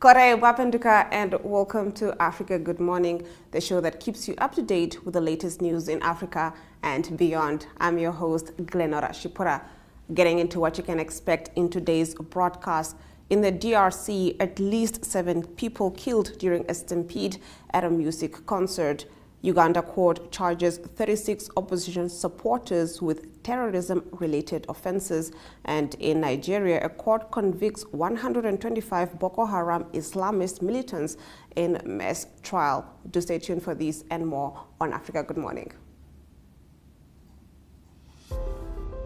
Kore Wapenduka and welcome to Africa Good Morning, the show that keeps you up to date with the latest news in Africa and beyond. I'm your host, Glenora Shipura. Getting into what you can expect in today's broadcast. In the DRC, at least 7 people killed during a stampede at a music concert. Uganda court charges 36 opposition supporters with terrorism-related offences. And in Nigeria, a court convicts 125 Boko Haram Islamist militants in mass trial. Do stay tuned for these and more on Africa Good Morning.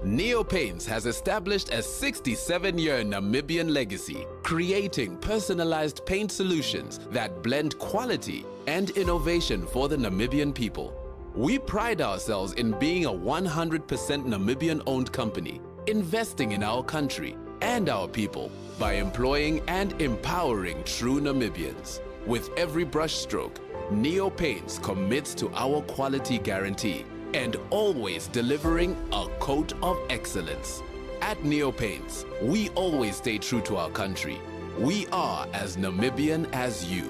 Neo Paints has established a 67-year Namibian legacy, creating personalized paint solutions that blend quality and innovation for the Namibian people. We pride ourselves in being a 100% Namibian-owned company, investing in our country and our people by employing and empowering true Namibians. With every brushstroke, Neo Paints commits to our quality guarantee and always delivering a coat of excellence. At Neo Paints, we always stay true to our country. We are as Namibian as you.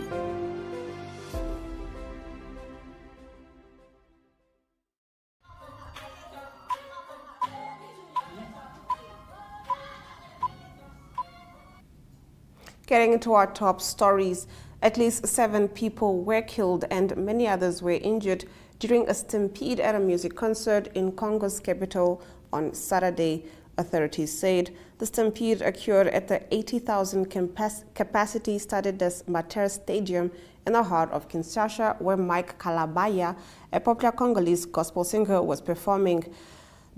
Getting into our top stories, at least 7 people were killed and many others were injured during a stampede at a music concert in Congo's capital on Saturday. Authorities said the stampede occurred at the 80,000 capacity Stade Mater Stadium in the heart of Kinshasa, where Mike Kalabaya, a popular Congolese gospel singer, was performing.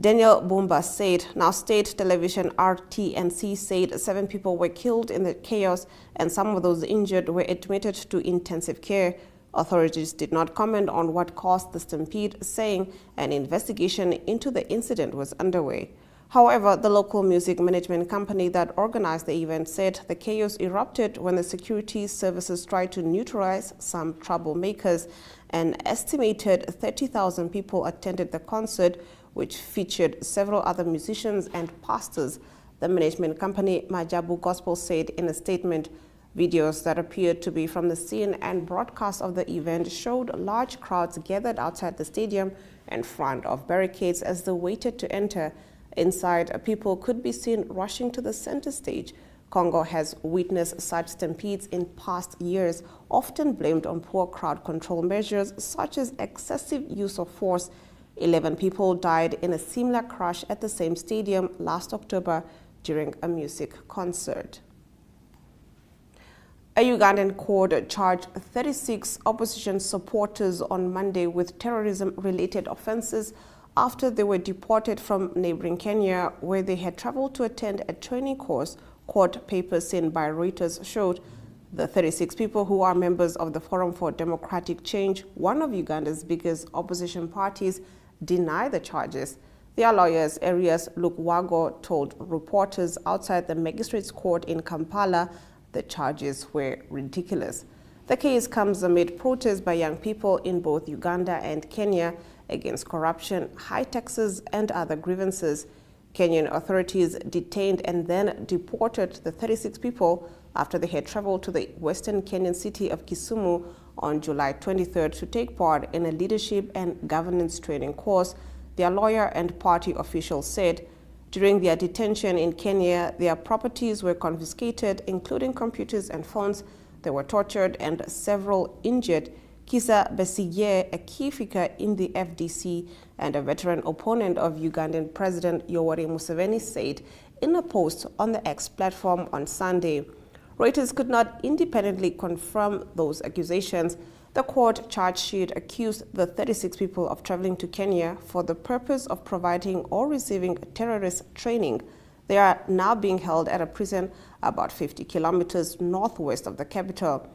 Daniel Bumba said. Now, state television RTNC said 7 people were killed in the chaos and some of those injured were admitted to intensive care. Authorities did not comment on what caused the stampede, saying an investigation into the incident was underway. However, the local music management company that organized the event said the chaos erupted when the security services tried to neutralize some troublemakers. An estimated 30,000 people attended the concert, which featured several other musicians and pastors. The management company Majabu Gospel said in a statement. Videos that appeared to be from the scene and broadcast of the event showed large crowds gathered outside the stadium in front of barricades as they waited to enter. Inside, people could be seen rushing to the center stage. Congo has witnessed such stampedes in past years, often blamed on poor crowd control measures such as excessive use of force. 11 people died in a similar crash at the same stadium last October during a music concert. A Ugandan court charged 36 opposition supporters on Monday with terrorism-related offences after they were deported from neighboring Kenya, where they had traveled to attend a training course. Court papers seen by Reuters showed the 36 people, who are members of the Forum for Democratic Change, one of Uganda's biggest opposition parties, deny the charges. Their lawyers, Arias Lukwago, told reporters outside the magistrates' court in Kampala the charges were ridiculous. The case comes amid protests by young people in both Uganda and Kenya against corruption, high taxes, and other grievances. Kenyan authorities detained and then deported the 36 people after they had traveled to the western Kenyan city of Kisumu on July 23rd to take part in a leadership and governance training course, their lawyer and party officials said. During their detention in Kenya, their properties were confiscated, including computers and phones. They were tortured and several injured. Kizza Besigye, a key figure in the FDC and a veteran opponent of Ugandan President Yoweri Museveni, said in a post on the X platform on Sunday. Reuters could not independently confirm those accusations. The court charge sheet accused the 36 people of traveling to Kenya for the purpose of providing or receiving terrorist training. They are now being held at a prison about 50 kilometers northwest of the capital.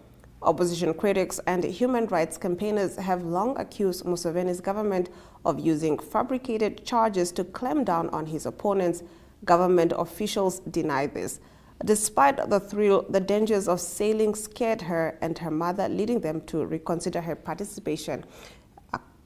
Opposition critics and human rights campaigners have long accused Museveni's government of using fabricated charges to clamp down on his opponents. Government officials deny this. Despite the thrill, the dangers of sailing scared her and her mother, leading them to reconsider her participation.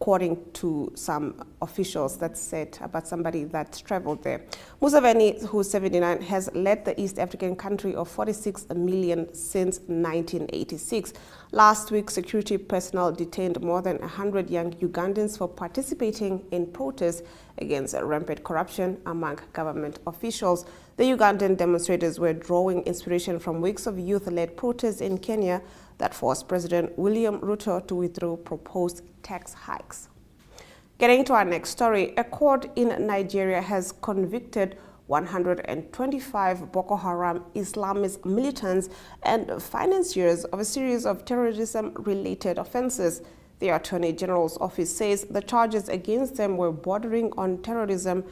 according to some officials that said about somebody that traveled there. Museveni, who's 79, has led the East African country of 46 million since 1986. Last week, security personnel detained more than 100 young Ugandans for participating in protests against rampant corruption among government officials. The Ugandan demonstrators were drawing inspiration from weeks of youth-led protests in Kenya that forced President William Ruto to withdraw proposed tax hikes. Getting to our next story, a court in Nigeria has convicted 125 Boko Haram Islamist militants and financiers of a series of terrorism-related offences. The Attorney General's office says the charges against them were bordering on terrorism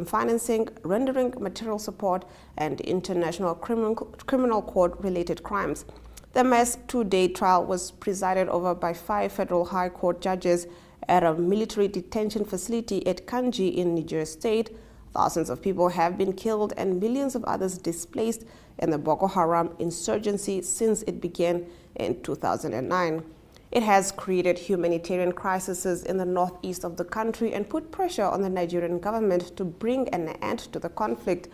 financing, rendering material support, and international criminal court-related crimes. The mass two-day trial was presided over by 5 federal high court judges at a military detention facility at Kanji in Niger State. Thousands of people have been killed and millions of others displaced in the Boko Haram insurgency since it began in 2009. It has created humanitarian crises in the northeast of the country and put pressure on the Nigerian government to bring an end to the conflict.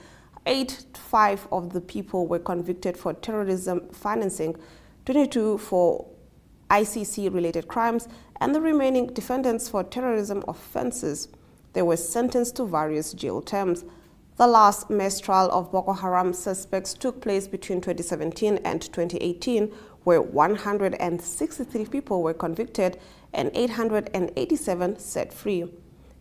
5 of the people were convicted for terrorism financing, 22 for ICC-related crimes, and the remaining defendants for terrorism offences. They were sentenced to various jail terms. The last mass trial of Boko Haram suspects took place between 2017 and 2018, where 163 people were convicted and 887 set free.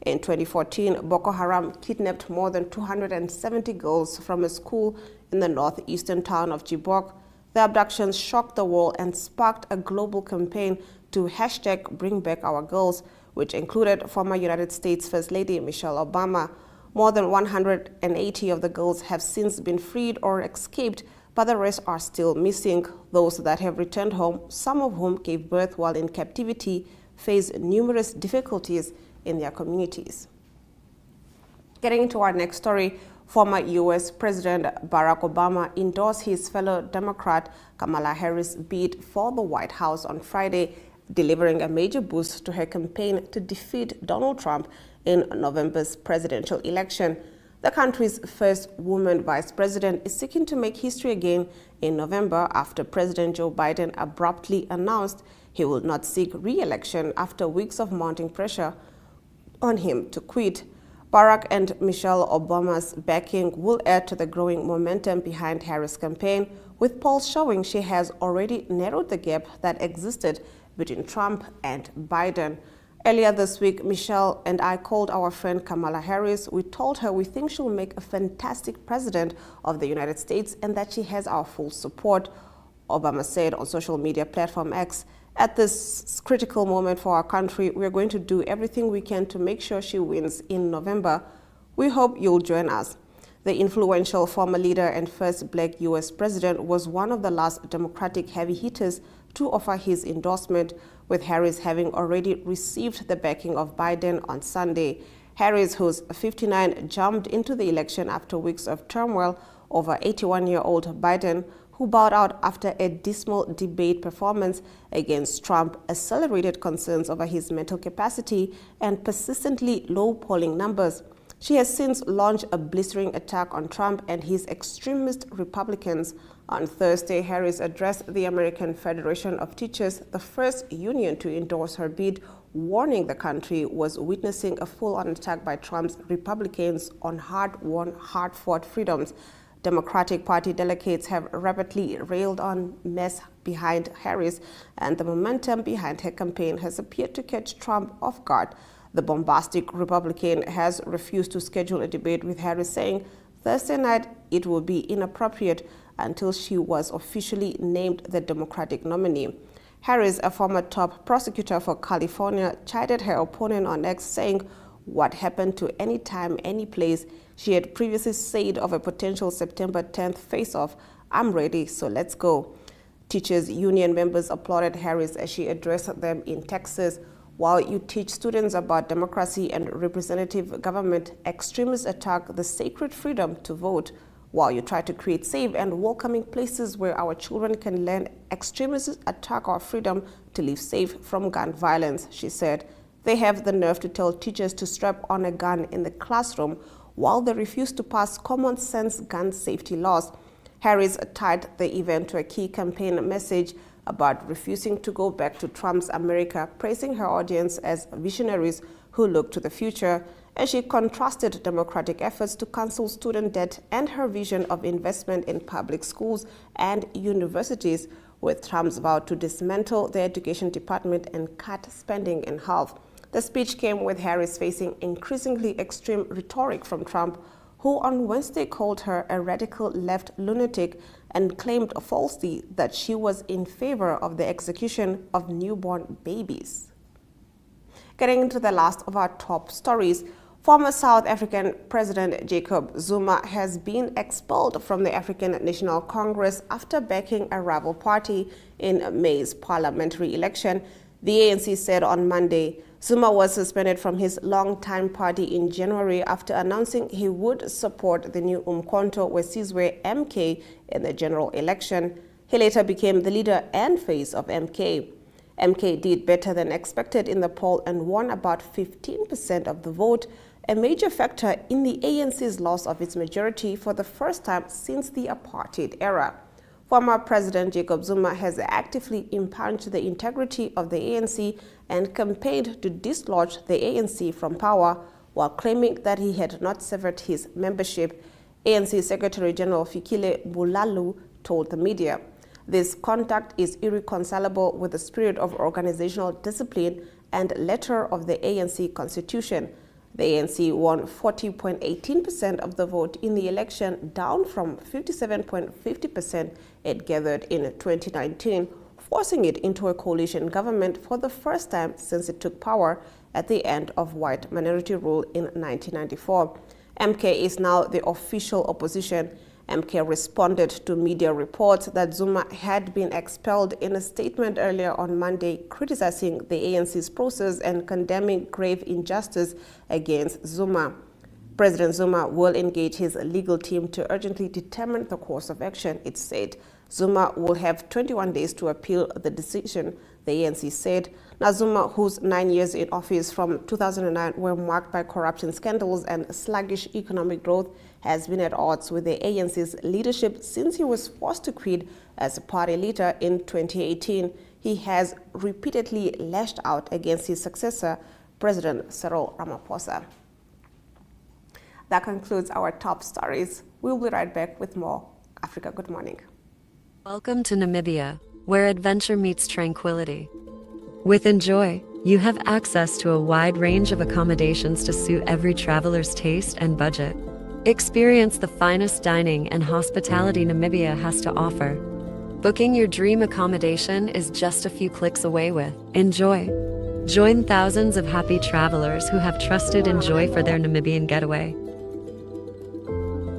In 2014, Boko Haram kidnapped more than 270 girls from a school in the northeastern town of Chibok. The abductions shocked the world and sparked a global campaign to #BringBackOurGirls, which included former United States First Lady Michelle Obama. More than 180 of the girls have since been freed or escaped, but the rest are still missing. Those that have returned home, some of whom gave birth while in captivity, face numerous difficulties in their communities. Getting into our next story, former U.S. President Barack Obama endorsed his fellow Democrat Kamala Harris' bid for the White House on Friday, delivering a major boost to her campaign to defeat Donald Trump in November's presidential election. The country's first woman vice president is seeking to make history again in November after President Joe Biden abruptly announced he will not seek re-election after weeks of mounting pressure on him to quit. Barack and Michelle Obama's backing will add to the growing momentum behind Harris' campaign, with polls showing she has already narrowed the gap that existed between Trump and Biden. Earlier this week, Michelle and I called our friend Kamala Harris. We told her we think she'll make a fantastic president of the United States and that she has our full support, Obama said on social media platform X. At this critical moment for our country, we are going to do everything we can to make sure she wins in November. We hope you'll join us. The influential former leader and first black U.S. president was one of the last Democratic heavy hitters to offer his endorsement, with Harris having already received the backing of Biden on Sunday. Harris, who's 59, jumped into the election after weeks of turmoil over 81-year-old Biden, who bowed out after a dismal debate performance against Trump, accelerated concerns over his mental capacity and persistently low polling numbers. She has since launched a blistering attack on Trump and his extremist Republicans. On Thursday, Harris addressed the American Federation of Teachers, the first union to endorse her bid, warning the country was witnessing a full-on attack by Trump's Republicans on hard-won, hard-fought freedoms. Democratic Party delegates have rapidly railed on mess behind Harris, and the momentum behind her campaign has appeared to catch Trump off guard. The bombastic Republican has refused to schedule a debate with Harris, saying Thursday night it would be inappropriate until she was officially named the Democratic nominee. Harris, a former top prosecutor for California, chided her opponent on X, saying, "What happened to any time, any place?" She had previously said of a potential September 10th face-off, "I'm ready, so let's go." Teachers union members applauded Harris as she addressed them in Texas. While you teach students about democracy and representative government, extremists attack the sacred freedom to vote. While you try to create safe and welcoming places where our children can learn, extremists attack our freedom to live safe from gun violence, she said. They have the nerve to tell teachers to strap on a gun in the classroom while they refuse to pass common-sense gun safety laws. Harris tied the event to a key campaign message about refusing to go back to Trump's America, praising her audience as visionaries who look to the future, and she contrasted Democratic efforts to cancel student debt and her vision of investment in public schools and universities with Trump's vow to dismantle the education department and cut spending in half. The speech came with Harris facing increasingly extreme rhetoric from Trump, who on Wednesday called her a radical left lunatic and claimed falsely that she was in favor of the execution of newborn babies. Getting into the last of our top stories, former South African President Jacob Zuma has been expelled from the African National Congress after backing a rival party in May's parliamentary election. The ANC said on Monday Zuma was suspended from his longtime party in January after announcing he would support the new Umkhonto weSizwe MK in the general election. He later became the leader and face of MK. MK did better than expected in the poll and won about 15% of the vote, a major factor in the ANC's loss of its majority for the first time since the apartheid era. Former President Jacob Zuma has actively impugned the integrity of the ANC and campaigned to dislodge the ANC from power while claiming that he had not severed his membership. ANC Secretary General Fikile Bulalu told the media, "This conduct is irreconcilable with the spirit of organizational discipline and letter of the ANC Constitution." The ANC won 40.18% of the vote in the election, down from 57.50% it gathered in 2019, forcing it into a coalition government for the first time since it took power at the end of white minority rule in 1994. MK is now the official opposition. MK responded to media reports that Zuma had been expelled in a statement earlier on Monday, criticizing the ANC's process and condemning grave injustice against Zuma. President Zuma will engage his legal team to urgently determine the course of action, it said. Zuma will have 21 days to appeal the decision, the ANC said. Now, Zuma, whose 9 years in office from 2009 were marked by corruption scandals and sluggish economic growth, has been at odds with the ANC's leadership since he was forced to quit as a party leader in 2018. He has repeatedly lashed out against his successor, President Cyril Ramaphosa. That concludes our top stories. We'll be right back with more. Africa, good morning. Welcome to Namibia, where adventure meets tranquility. With Enjoy, you have access to a wide range of accommodations to suit every traveler's taste and budget. Experience the finest dining and hospitality Namibia has to offer. Booking your dream accommodation is just a few clicks away with Enjoy. Join thousands of happy travelers who have trusted Enjoy for their Namibian getaway.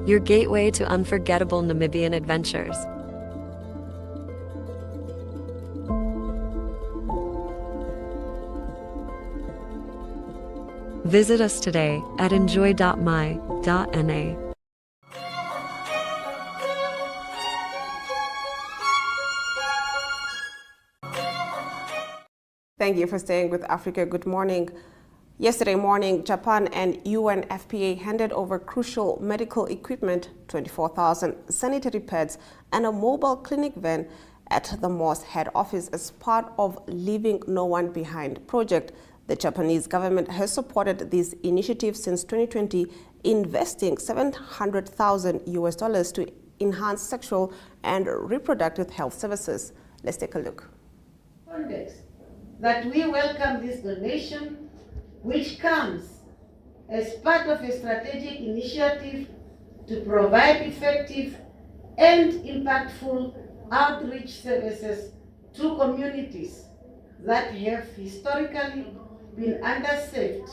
Your gateway to unforgettable Namibian adventures. Visit us today at enjoy.my.na. Thank you for staying with Africa. Good morning. Yesterday morning, Japan and UNFPA handed over crucial medical equipment, 24,000 sanitary pads, and a mobile clinic van at the MOS head office as part of Leaving No One Behind project. The Japanese government has supported this initiative since 2020, investing $700,000 to enhance sexual and reproductive health services. Let's take a look. Context that we welcome this donation, which comes as part of a strategic initiative to provide effective and impactful outreach services to communities that have historically been underserved,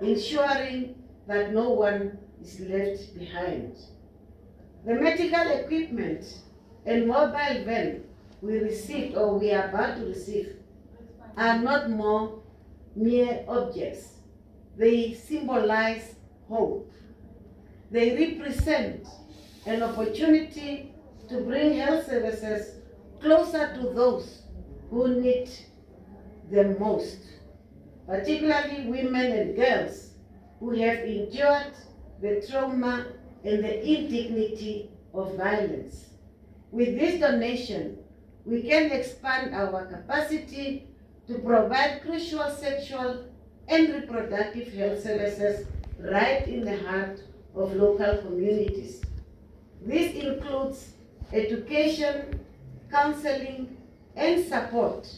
ensuring that no one is left behind. The medical equipment and mobile van we received, or we are about to receive, are not more mere objects. They symbolize hope. They represent an opportunity to bring health services closer to those who need them most. particularly women and girls who have endured the trauma and the indignity of violence. With this donation, we can expand our capacity to provide crucial sexual and reproductive health services right in the heart of local communities. This includes education, counseling, and support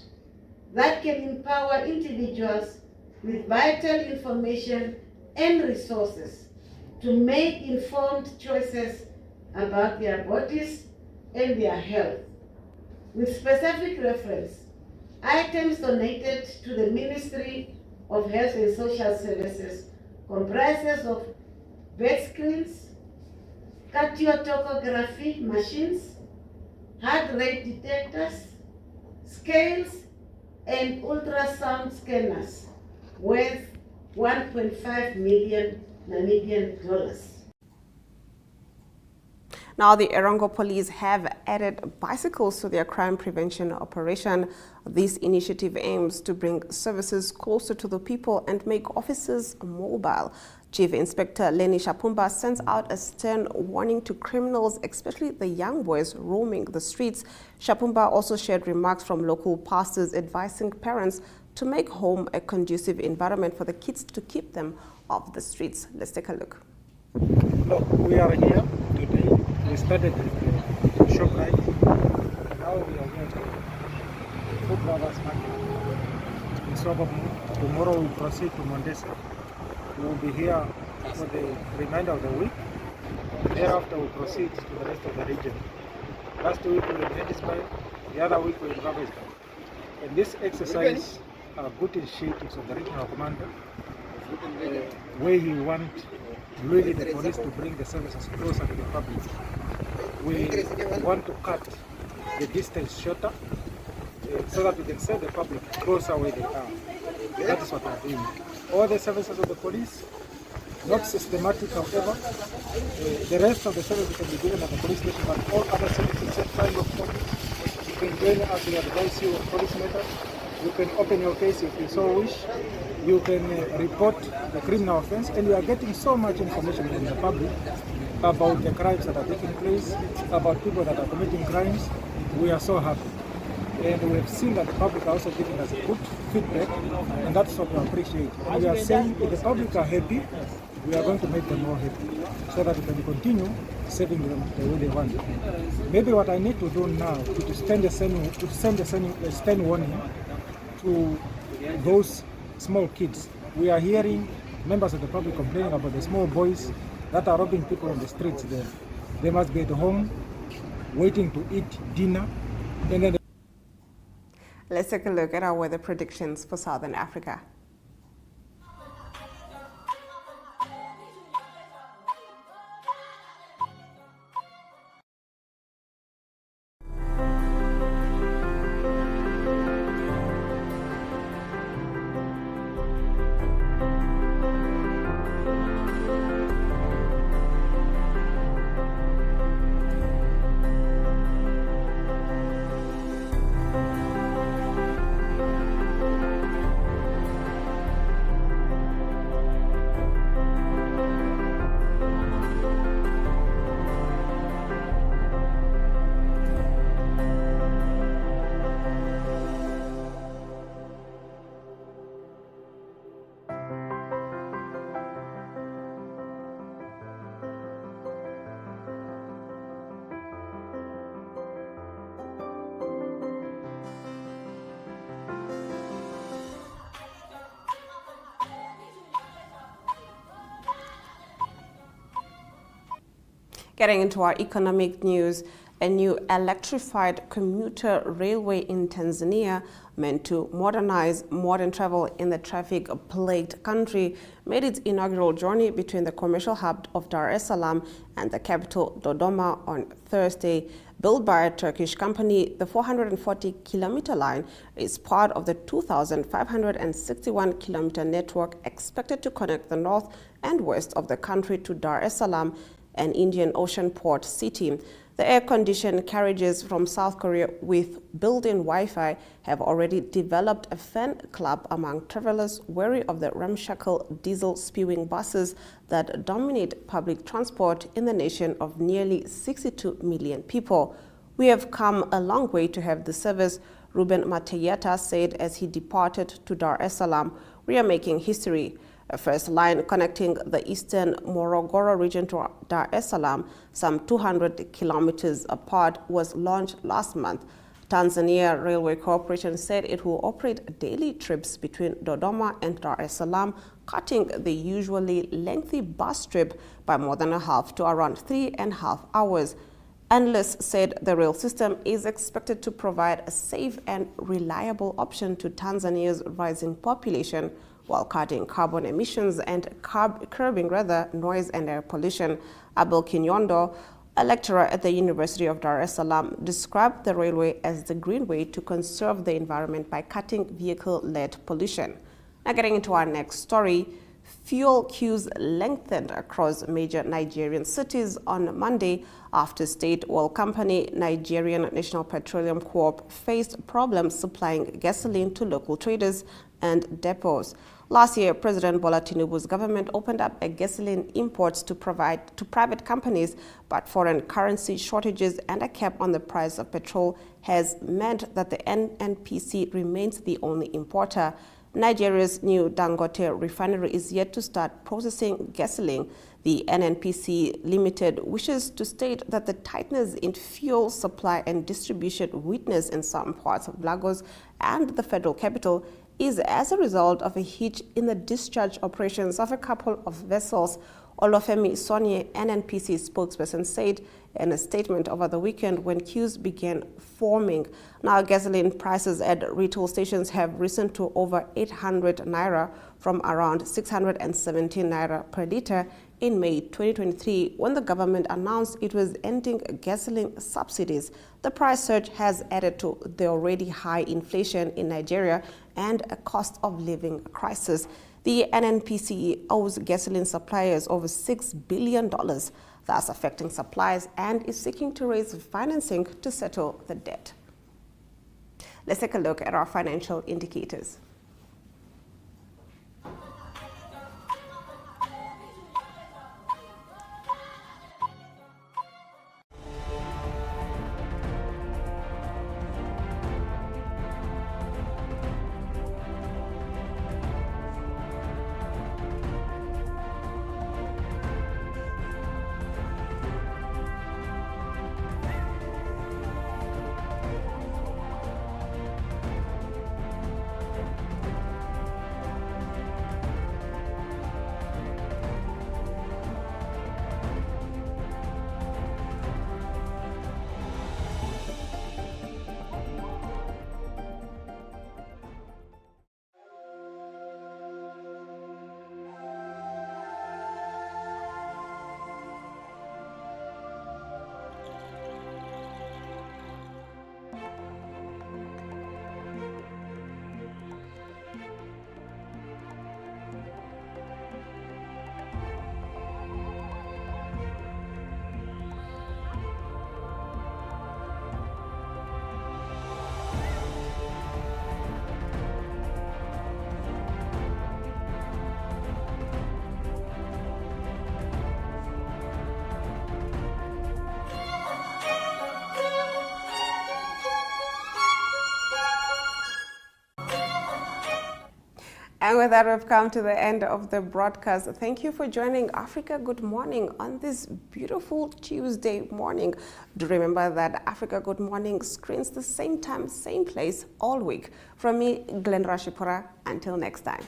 that can empower individuals with vital information and resources to make informed choices about their bodies and their health. With specific reference, items donated to the Ministry of Health and Social Services comprises of bed screens, cardiotocography machines, heart rate detectors, scales, and ultrasound scanners worth 1.5 million Namibian dollars. Now, the Erongo police have added bicycles to their crime prevention operation. This initiative aims to bring services closer to the people and make officers mobile. Chief Inspector Lenny Shapumba sends out a stern warning to criminals, especially the young boys roaming the streets. Shapumba also shared remarks from local pastors advising parents to make home a conducive environment for the kids to keep them off the streets. Let's take a look. Look, we are here today. We started with the shop ride. Now we are going to Food Brothers Market in Sobomu. Tomorrow we proceed to Mondesa. We will be here for the remainder of the week. Thereafter we proceed to the rest of the region. Last week we were in Hedisburg, the other week we were in Ravensburg. And this exercise, good initiatives of the regional commander, where he wants really the police to bring the services closer to the public. We want to cut the distance shorter so that we can send the public closer where they are. That is what we are doing. All the services of the police, not systematic however, the rest of the services can be given at the police station, but all other services, set kind of police, you can join us, we advise you of police matters. You can open your case if you so wish. You can report the criminal offense, and we are getting so much information from the public about the crimes that are taking place, about people that are committing crimes. We are so happy. And we have seen that the public are also giving us good feedback, and that's what we appreciate. And we are saying if the public are happy, we are going to make them more happy, so that we can continue serving them the way they want. Maybe what I need to do now is to send a stern warning to those small kids. We are hearing members of the public complaining about the small boys that are robbing people on the streets there. They must be at home waiting to eat dinner. And then Let's take a look at our weather predictions for Southern Africa. Getting into our economic news, a new electrified commuter railway in Tanzania, meant to modernize modern travel in the traffic-plagued country, made its inaugural journey between the commercial hub of Dar es Salaam and the capital Dodoma on Thursday. Built by a Turkish company, the 440-kilometer line is part of the 2,561-kilometer network expected to connect the north and west of the country to Dar es Salaam an Indian Ocean port city. The air-conditioned carriages from South Korea with built-in Wi-Fi have already developed a fan club among travelers wary of the ramshackle diesel-spewing buses that dominate public transport in the nation of nearly 62 million people. "We have come a long way to have the service," Ruben Mateyata said as he departed to Dar es Salaam. "We are making history." A first line connecting the eastern Morogoro region to Dar es Salaam, some 200 kilometers apart, was launched last month. Tanzania Railway Corporation said it will operate daily trips between Dodoma and Dar es Salaam, cutting the usually lengthy bus trip by more than a half to around 3.5 hours. Analysts said the rail system is expected to provide a safe and reliable option to Tanzania's rising population, while cutting carbon emissions and curbing noise and air pollution. Abel Kinyondo, a lecturer at the University of Dar es Salaam, described the railway as the green way to conserve the environment by cutting vehicle-led pollution. Now getting into our next story, fuel queues lengthened across major Nigerian cities on Monday after state oil company Nigerian National Petroleum Corp faced problems supplying gasoline to local traders and depots. Last year, President Bola Tinubu's government opened up a gasoline imports to provide to private companies, but foreign currency shortages and a cap on the price of petrol has meant that the NNPC remains the only importer. Nigeria's new Dangote refinery is yet to start processing gasoline. The NNPC Limited wishes to state that the tightness in fuel supply and distribution witnessed in some parts of Lagos and the federal capital is as a result of a hitch in the discharge operations of a couple of vessels. Olofemi Sonye, NNPC spokesperson, said in a statement over the weekend when queues began forming. Now, gasoline prices at retail stations have risen to over 800 naira from around 617 naira per litre in May 2023, when the government announced it was ending gasoline subsidies. The price surge has added to the already high inflation in Nigeria and a cost of living crisis. The NNPC owes gasoline suppliers over $6 billion, thus affecting supplies, and is seeking to raise financing to settle the debt. Let's take a look at our financial indicators. And with that, we've come to the end of the broadcast. Thank you for joining Africa Good Morning on this beautiful Tuesday morning. Do remember that Africa Good Morning screens the same time, same place all week. From me, Glenn Rashipura, until next time.